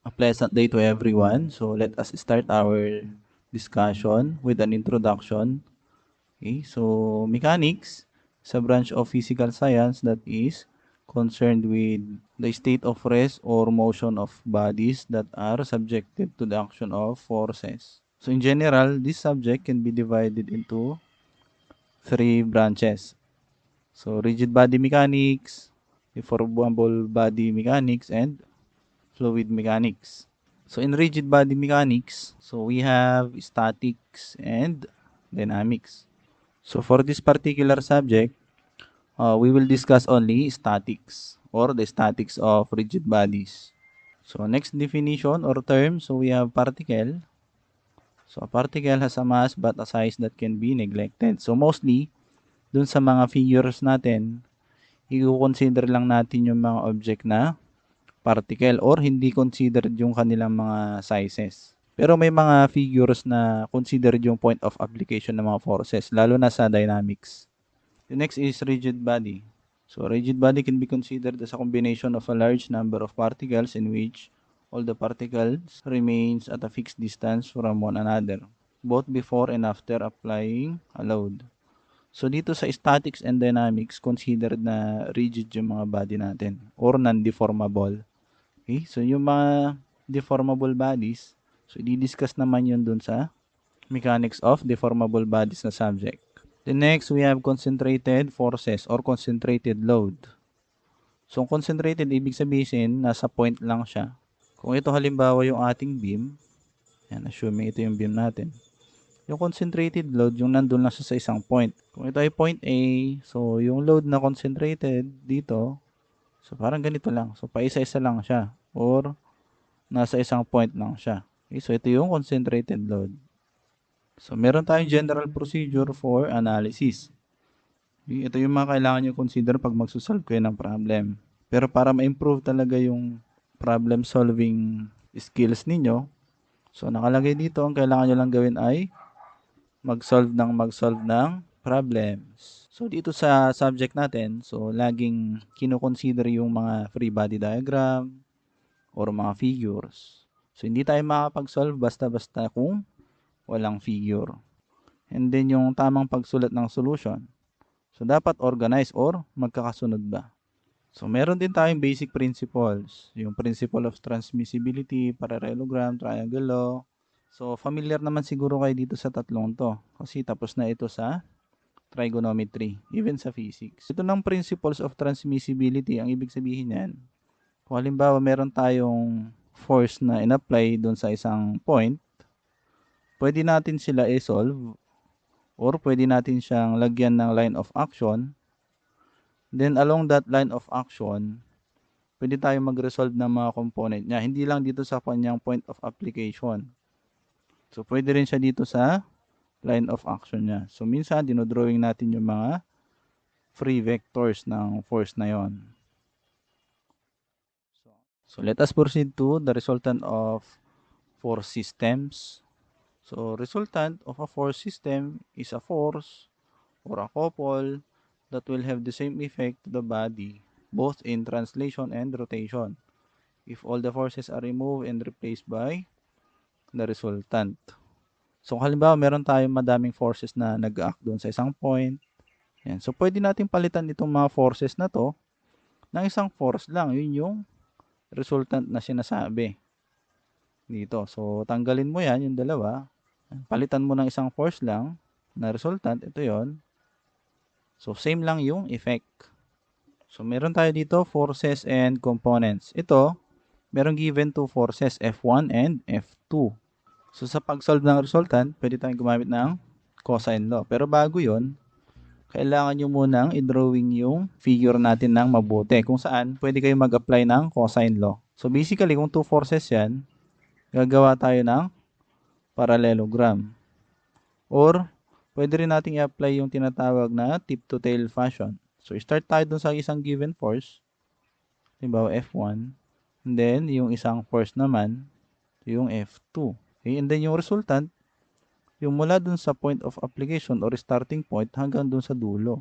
A pleasant day to everyone. So let us start our discussion with an introduction. Okay, so mechanics is a branch of physical science that is concerned with the state of rest or motion of bodies that are subjected to the action of forces. So in general, this subject can be divided into three branches. So rigid body mechanics, deformable body mechanics, and fluid mechanics. So in rigid body mechanics, so we have statics and dynamics. So for this particular subject, we will discuss only statics or the statics of rigid bodies. So next definition or term, so we have particle. So a particle has a mass but a size that can be neglected. So mostly, dun sa mga figures natin, i-consider lang natin yung mga object na particle or hindi considered yung kanilang mga sizes. Pero may mga figures na considered yung point of application ng mga forces, lalo na sa dynamics. The next is rigid body. So rigid body can be considered as a combination of a large number of particles in which all the particles remains at a fixed distance from one another, both before and after applying a load. So dito sa statics and dynamics, considered na rigid yung mga body natin or non-deformable. Okay, so yung mga deformable bodies, so i-discuss naman yun dun sa mechanics of deformable bodies na subject. The next, we have concentrated forces or concentrated load. So concentrated, ibig sabihin, nasa point lang siya. Kung ito halimbawa yung ating beam, yan, assuming ito yung beam natin. Yung concentrated load, yung nandun lang siya sa isang point. Kung ito ay point A, so yung load na concentrated dito, so parang ganito lang. So paisa-isa lang siya. Or nasa isang point lang siya. Okay, so ito yung concentrated load. So meron tayong general procedure for analysis. Okay, ito yung mga kailangan nyo consider pag magsusolve kayo ng problem. Pero para ma-improve talaga yung problem solving skills ninyo, so nakalagay dito, ang kailangan nyo lang gawin ay mag-solve ng problems. So dito sa subject natin, so laging kino-consider yung mga free body diagram or mga figures. So hindi tayo makakapag-solve basta-basta kung walang figure. And then yung tamang pagsulat ng solution. So dapat organized or magkakasunod ba. So meron din tayong basic principles. Yung principle of transmissibility, parallelogram, triangle law. So familiar naman siguro kayo dito sa tatlong to. Kasi tapos na ito sa trigonometry, even sa physics. Ito ng principles of transmissibility, ang ibig sabihin yan, kung halimbawa meron tayong force na in-apply doon sa isang point, pwede natin sila i-solve or pwede natin siyang lagyan ng line of action. Then along that line of action, pwede tayong mag-resolve ng mga component niya. Hindi lang dito sa kanyang point of application. So pwede rin siya dito sa line of action niya. So minsan dinodrawing natin yung mga free vectors ng force na yon. So let us proceed to the resultant of force systems. So resultant of a force system is a force or a couple that will have the same effect to the body, both in translation and rotation, if all the forces are removed and replaced by the resultant. So halimbawa, meron tayong madaming forces na nag-act doon sa isang point. Yan. So pwede natin palitan itong mga forces na to ng isang force lang. Yun yung resultant na sinasabi dito. So tanggalin mo yan, yung dalawa. Palitan mo ng isang force lang na resultant. Ito yon. So same lang yung effect. So meron tayo dito forces and components. Ito, merong given two forces, F1 and F2. So sa pag-solve ng resultant, pwede tayong gumamit ng cosine law. Pero bago yon, kailangan nyo munang i-drawing yung figure natin ng mabuti. Kung saan, pwede kayo mag-apply ng cosine law. So basically, kung two forces yan, gagawa tayo ng parallelogram. Or, pwede rin natin i-apply yung tinatawag na tip-to-tail fashion. So start tayo dun sa isang given force. Halimbawa, F1. And then, yung isang force naman, yung F2. Okay? And then, yung resultant, yung mula dun sa point of application or starting point hanggang dun sa dulo.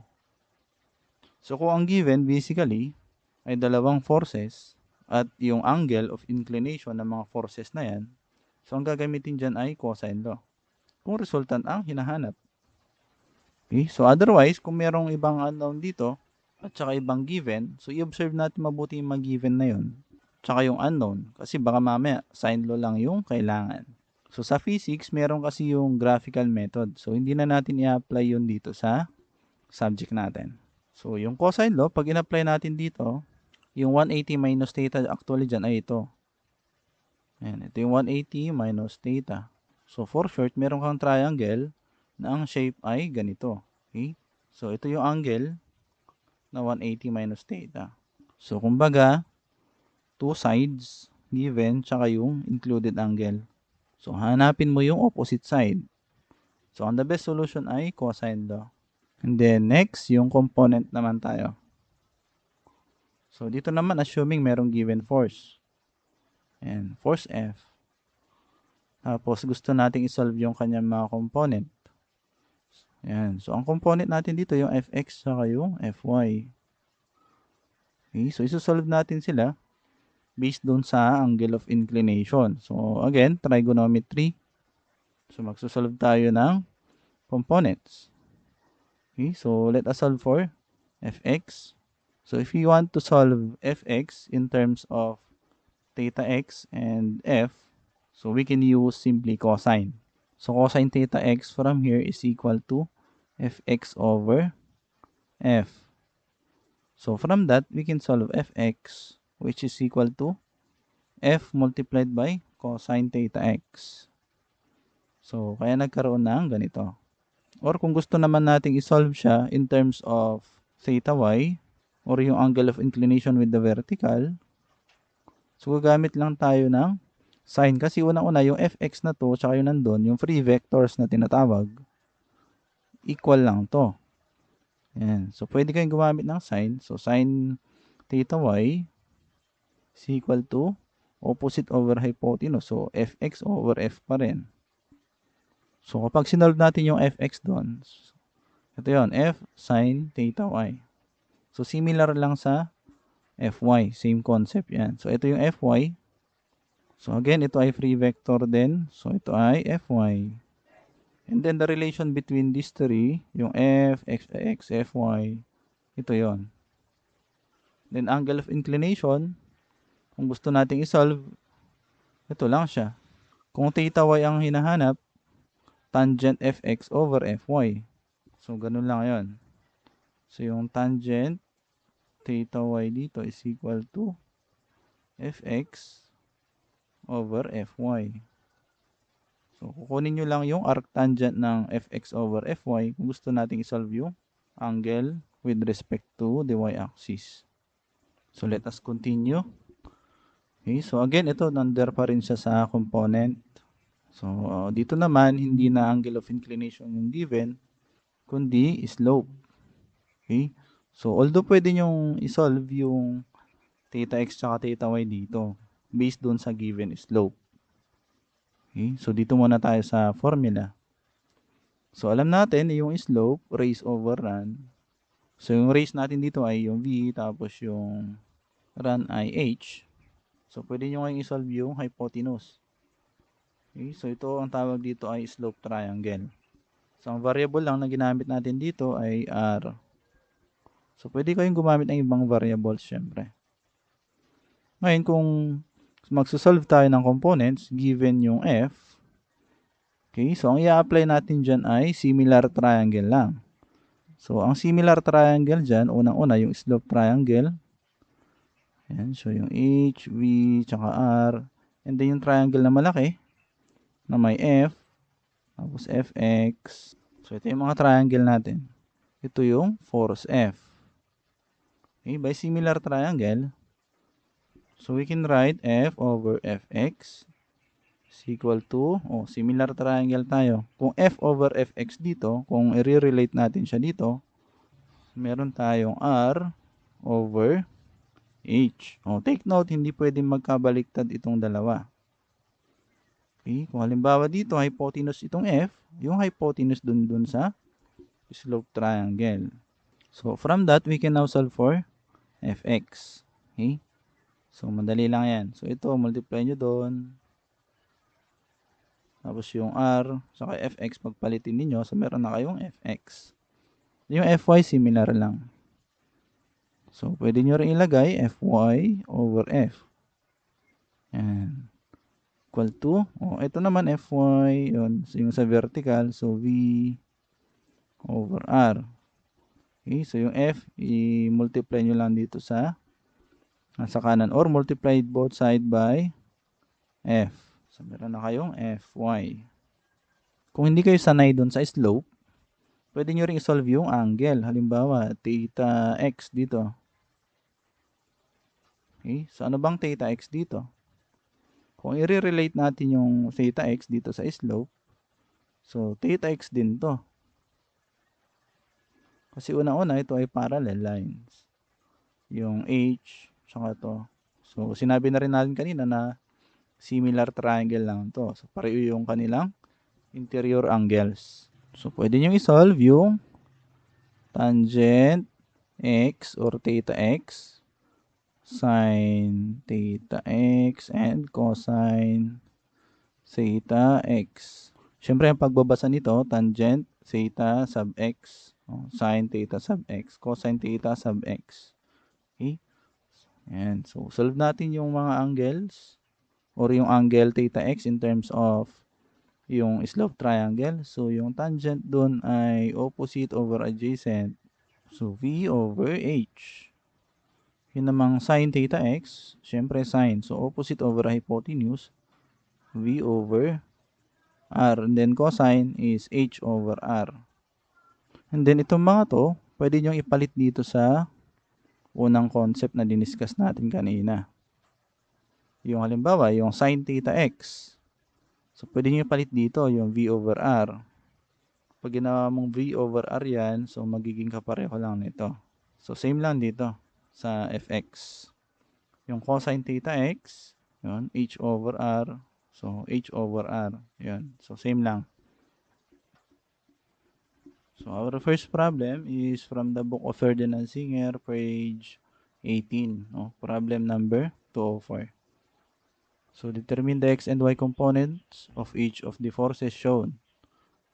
So kung ang given basically ay dalawang forces at yung angle of inclination ng mga forces na yan, so ang gagamitin dyan ay cosine law. Kung resultant ang hinahanap. Okay? So otherwise, kung merong ibang unknown dito, at saka ibang given, so i-observe natin mabuti yung mga given na yun, tsaka yung unknown, kasi baka mamaya sine law lang yung kailangan. So sa physics, meron kasi yung graphical method. So hindi na natin i-apply yun dito sa subject natin. So yung cosine law, pag in-apply natin dito, yung 180 minus theta actually dyan ay ito. Ayan, ito yung 180 minus theta. So for short, meron kang triangle na ang shape ay ganito. Okay? So ito yung angle na 180 minus theta. So kumbaga, two sides given tsaka yung included angle. So hanapin mo yung opposite side. So ang the best solution ay cosine law. And then next, yung component naman tayo. So dito naman assuming merong given force. And force F. Tapos gusto nating isolve yung kanyang mga component. Ayan. So ang component natin dito yung Fx saka yung Fy. Okay, so isosolve natin sila based doon sa angle of inclination. So again, trigonometry. So magsosolve tayo ng components. Okay, so let us solve for Fx. So if you want to solve Fx in terms of theta x and f, so we can use simply cosine. So cosine theta x from here is equal to Fx over f. So from that, we can solve Fx, which is equal to f multiplied by cosine theta x. So, kaya nagkaroon ng ganito. Or kung gusto naman nating isolve siya in terms of theta y, or yung angle of inclination with the vertical, so gagamit lang tayo ng sine. Kasi unang-una, yung fx na to, tsaka yung nandun, yung free vectors na tinatawag, equal lang to. Yan. So, pwede kayong gumamit ng sine. So, sine theta y is equal to opposite over hypotenuse. So, fx over f pa rin. So, kapag sinolve natin yung fx doon, ito yun, f sine theta y. So, similar lang sa fy. Same concept yan. So, ito yung fy. So, again, ito ay free vector din. So, ito ay fy. And then, the relation between these three, yung f, x, fy, ito yon. Then, angle of inclination, kung gusto nating isolve, ito lang siya. Kung theta y ang hinahanap, tangent fx over fy. So, ganun lang yon. So, yung tangent theta y dito is equal to fx over fy. So, kukunin nyo lang yung arctangent ng fx over fy kung gusto nating isolve yung angle with respect to the y-axis. So, let us continue. Okay, so again, ito, under pa rin siya sa component. So, dito naman, hindi na angle of inclination yung given, kundi slope. Okay, so although pwede nyong isolve yung theta x tsaka theta y dito, based doon sa given slope. Okay, so dito muna tayo sa formula. So alam natin yung slope, raise over run. So yung raise natin dito ay yung v, tapos yung run ay h. So pwede nyo kayong isolve yung hypotenuse. Okay, so ito ang tawag dito ay slope triangle. So ang variable lang na ginamit natin dito ay r. So pwede kayong gumamit ng ibang variables syempre. Ngayon kung magsosolve tayo ng components, given yung f, okay, so ang i-apply natin dyan ay similar triangle lang. So, ang similar triangle dyan, unang-una yung slope triangle. Ayan, so yung h, v, tsaka r. And then yung triangle na malaki, na may f, tapos fx. So, ito yung mga triangle natin. Ito yung force f. Okay, by similar triangle, so we can write f over fx is equal to, similar triangle tayo. Kung f over fx dito, kung i-relate natin siya dito, meron tayong r over h. Take note, hindi pwedeng magkabaliktad itong dalawa. Okay, kung halimbawa dito, hypotenuse itong f, yung hypotenuse dun sa slope triangle. So, from that, we can now solve for fx. Okay? So, madali lang yan. So, ito, multiply nyo doon. Tapos yung R, saka fx, pagpalitin ninyo. So, meron na kayong fx. Yung fy, similar lang. So, pwede nyo rin ilagay fy over f. Yan. Equal to, ito naman fy, yun, so, yung sa vertical, so v over r. Okay, so yung f, i-multiply nyo lang dito sa kanan, or multiply both side by f. So, meron na kayong fy. Kung hindi kayo sanay dun sa slope, pwede nyo rin isolve yung angle. Halimbawa, theta x dito. Okay, so ano bang theta x dito? Kung i-relate natin yung theta x dito sa slope, so theta x din to. Kasi una-una, ito ay parallel lines. Yung h, saka to. So, sinabi na rin natin kanina na similar triangle lang to. So, pareho yung kanilang interior angles. So, pwede nyo isolve yung tangent x or theta x, sin theta x, and cosine theta x. Siyempre, ang pagbabasa nito, tangent theta sub x, sin theta sub x, cosine theta sub x. Okay? Ayan. So, solve natin yung mga angles or yung angle theta x in terms of yung slope triangle. So, yung tangent dun ay opposite over adjacent. So, v over h. Yun namang sin theta x, syempre sin. So, opposite over hypotenuse, v over r. And then, cosine is h over r. And then, itong mga to, pwede nyo ipalit dito sa unang concept na diniscuss natin kanina. Yung halimbawa, yung sin theta x. So, pwede nyo ipalit dito yung v over r. Pag ginawa mong v over r yan, so magiging kapareho lang nito. So, same lang dito sa fx. Yung cosine theta x, yun, h over r. So, h over r. Yun. So, same lang. So, our first problem is from the book of Ferdinand Singer, page 18. No? Problem number 204. So, determine the x and y components of each of the forces shown.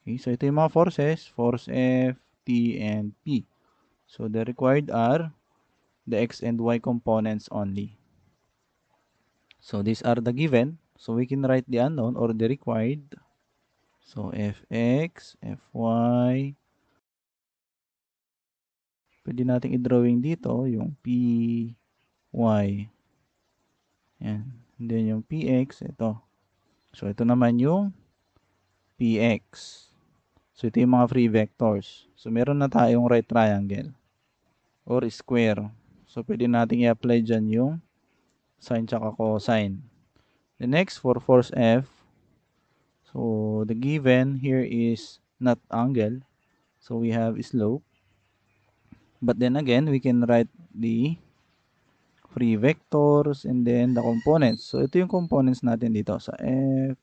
Okay, so ito yung mga forces, force F, T, and P. So, the required are the x and y components only. So, these are the given. So, we can write the unknown or the required. So, fx, fy. Pwede natin i-drawing dito yung py. Yan. And then yung px, ito. So, ito naman yung px. So, ito yung mga free vectors. So, meron na tayong right triangle or square. So, pwede natin i-apply dyan yung sine tsaka cosine. The next, for force F, so the given here is not angle. So, we have slope. But then again, we can write the free vectors and then the components. So, ito yung components natin dito sa F,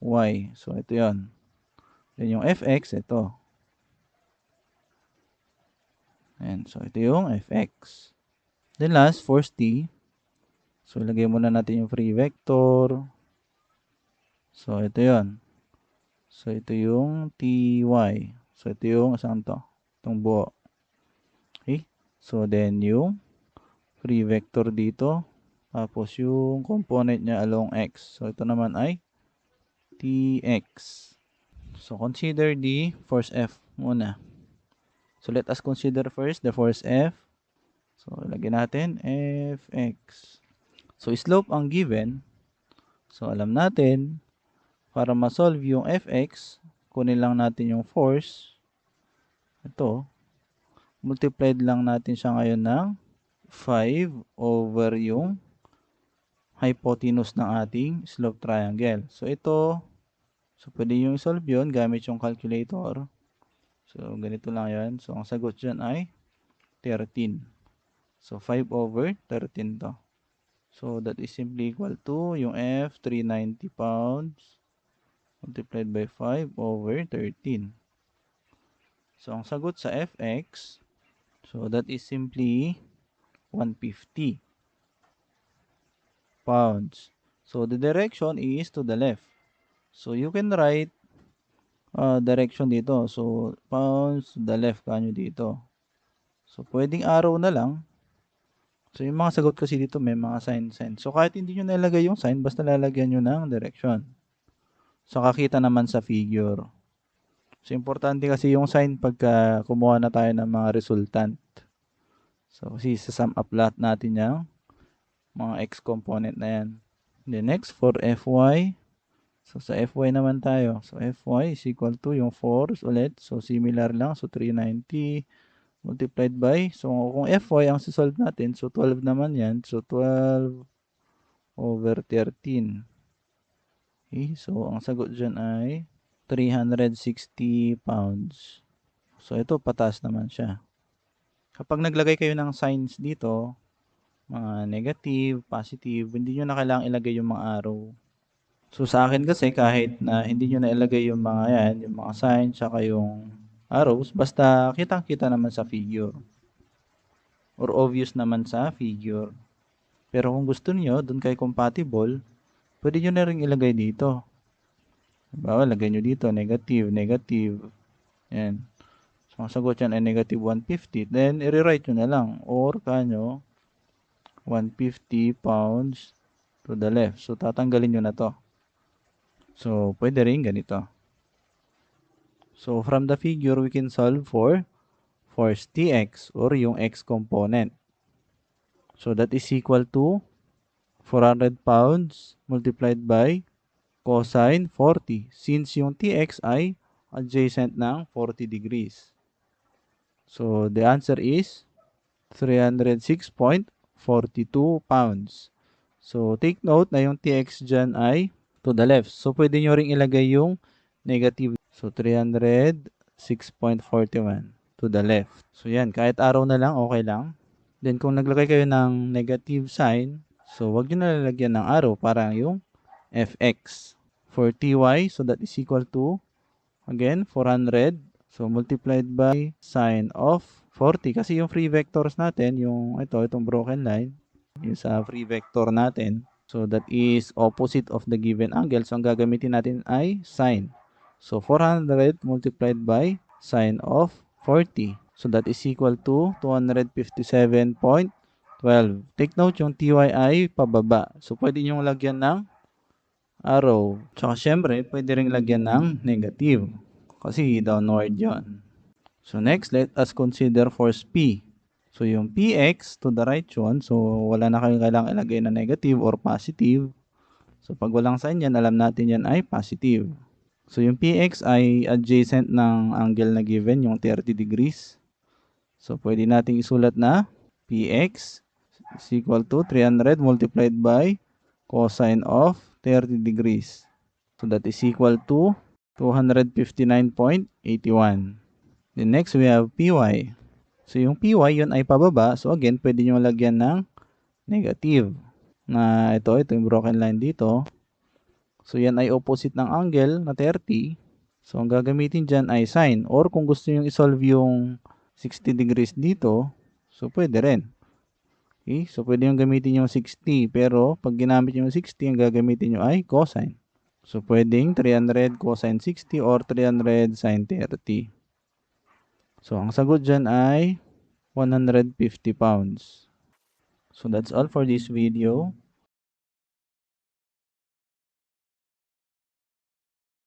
Y. So, ito yon. Then yung Fx, ito. Ayan. So, ito yung Fx. Then last, force T. So, ilagay muna natin yung free vector. So, ito yon. So, ito yung Ty. So, ito yung saan to? Itong buo. Okay? So, then yung free vector dito. Tapos, yung component niya along x. So, ito naman ay Tx. So, consider the force F muna. So, let us consider first the force F. So, ilagay natin Fx. So, slope ang given. So, alam natin, para ma-solve yung Fx, kunin lang natin yung force. Ito. Multiplied lang natin siya ngayon ng 5 over yung hypotenuse ng ating slope triangle. So, ito, so pwede yung solve yun gamit yung calculator. So, ganito lang yan. So, ang sagot dyan ay 13. So, 5 over 13 to. So, that is simply equal to yung F, 390 pounds, multiplied by 5 over 13. So, ang sagot sa Fx, so that is simply 150. pounds. So, the direction is to the left. So, you can write direction dito. So, pounds to the left kanyo dito. So, pwedeng arrow na lang. So, yung mga sagot kasi dito may mga sign. So, kahit hindi nyo nalagay yung sign, basta lalagyan nyo ng direction. So, kakita naman sa figure. So, importante kasi yung sign pagka kumuha na tayo ng mga resultant. So, kasi sa sum up lahat natin yung mga x component na yan. Then, next, for Fy. So, sa Fy naman tayo. So, Fy is equal to yung 4 ulit. So, similar lang. So, 390 multiplied by. So, kung Fy ang sisolve natin, so 12 naman yan. So, 12 over 13. Okay, so, ang sagot dyan ay 360 pounds. So, ito, pataas naman siya. Kapag naglagay kayo ng signs dito, mga negative, positive, hindi nyo na kailangang ilagay yung mga arrow. So, sa akin kasi, kahit na hindi nyo na ilagay yung mga yan, yung mga signs, saka yung arrows, basta kitang-kita naman sa figure. Or obvious naman sa figure. Pero kung gusto niyo, dun kay compatible, pwede nyo na rin ilagay dito. Bawa, lagay nyo dito, negative, negative. Yan. So, ang sagot yan ay negative 150. Then, i-rewrite nyo na lang. Or, kanyo, 150 pounds to the left. So, tatanggalin nyo na to. So, pwede rin ganito. So, from the figure, we can solve for force Tx or yung x component. So, that is equal to 400 pounds multiplied by cosine 40. Since yung Tx ay adjacent ng 40 degrees. So, the answer is 306.42 pounds. So, take note na yung Tx dyan ay to the left. So, pwede nyo ring ilagay yung negative. So, 306.41 to the left. So, yan. Kahit arrow na lang, okay lang. Then, kung naglagay kayo ng negative sign, so, wag nyo na lalagyan ng arrow para yung fx. For ty, so that is equal to, again, 400. So, multiplied by sine of 40. Kasi yung free vectors natin, yung itong broken line, yung sa free vector natin, so that is opposite of the given angle. So, ang gagamitin natin ay sine. So, 400 multiplied by sine of 40. So, that is equal to 257.12. Take note, yung ty ay pababa. So, pwede nyo lagyan ng arrow. Tsaka, syempre, pwede rin lagyan ng negative. Kasi downward yon. So, next, let us consider force P. So, yung Px to the right yun. So, wala na kayong kailangang ilagay na negative or positive. So, pag walang sign yan, alam natin yan ay positive. So, yung Px ay adjacent ng angle na given, yung 30 degrees. So, pwede nating isulat na Px is equal to 300 multiplied by cosine of 30 degrees. So, that is equal to 259.81. Then next, we have Py. So, yung Py, yun ay pababa. So, again, pwede nyo lagyan ng negative. Na ito yung broken line dito. So, yan ay opposite ng angle na 30. So, ang gagamitin dyan ay sine. Or kung gusto nyo isolve yung 60 degrees dito, so, pwede rin. Okay? So, pwede nyo gamitin yung 60. Pero, pag ginamit nyo yung 60, ang gagamitin nyo ay cosine. So, pwedeng 300 cosine 60 or 300 sine 30. So, ang sagot dyan ay 150 pounds. So, that's all for this video.